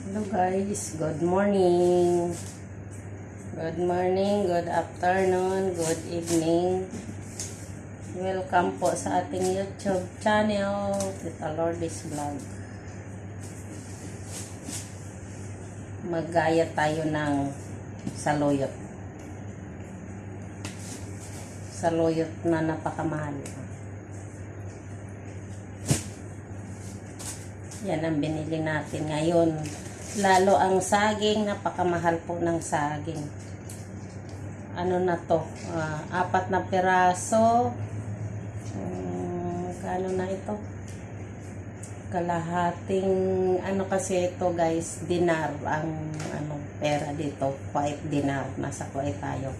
Hello guys, good morning. Good morning, good afternoon, good evening. Welcome po sa ating YouTube channel, Tita Lourdes Vlog. Maggaya tayo ng saluyot. Saluyot na napakamahal. Yan ang binili natin ngayon. Lalo ang saging, napakamahal po ng saging. Ano na to? 4 na piraso. Kano na ito? Kalahating, ano kasi ito guys, dinar ang pera dito. Kuwait dinar. Nasa Kuwait tayo.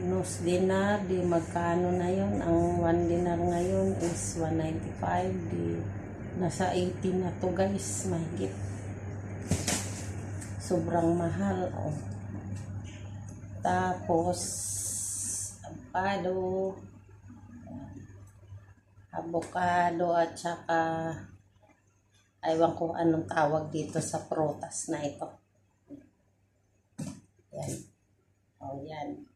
Nus dinar, di magkano na yun? Ang 1 dinar ngayon is 195. Di nasa 18 na to guys, mahigit. Sobrang mahal. Oh. Tapos avocado at saka aywan ko anong tawag dito sa prutas na ito. Yan. Oh, yan.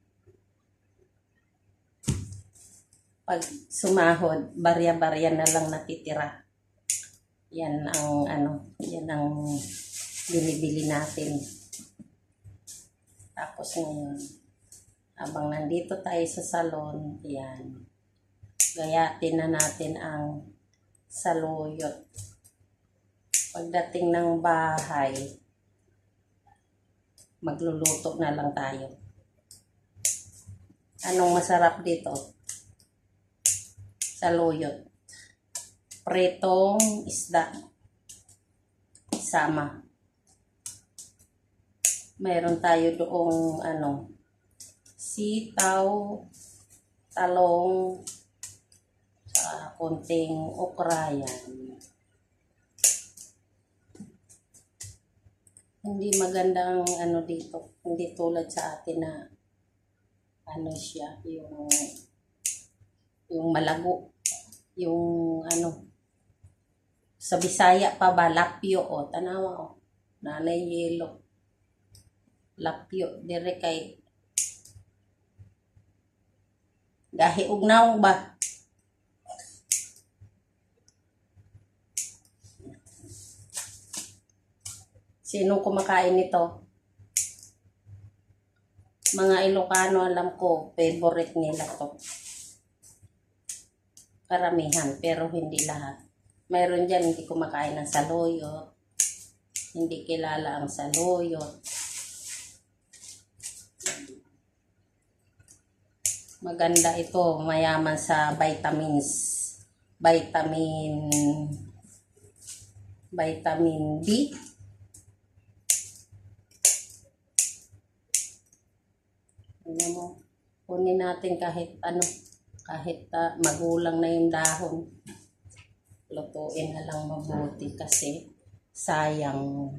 Pag sumahod, barya-barya na lang natitira. Yan ang yan ang binibili natin. Tapos ngayon, habang nandito tayo sa salon, yan, gayatin na natin ang saluyot. Pagdating ng bahay, magluluto na lang tayo. Anong masarap dito? Saluyot. Pretong isda. Sama. Mayroon tayo doong sitaw, talong, sa konting okra yan. Hindi magandang dito. Hindi tulad sa atin na siya, yung malago. Yung sa Bisaya pa ba, lapyo o, tanawa o, nanay yelo. Lapyo, dire kay gahi ugnaw ba? Sino kumakain nito? Mga Ilocano, alam ko, favorite nila to. Karamihan, pero hindi lahat. Mayroon dyan, hindi kumakain ng saluyot. Hindi kilala ang saluyot. Maganda ito, mayaman sa vitamins. Vitamin B. Ano mo, kunin natin kahit magulang na yung dahon. Lutuin na lang mabuti kasi sayang.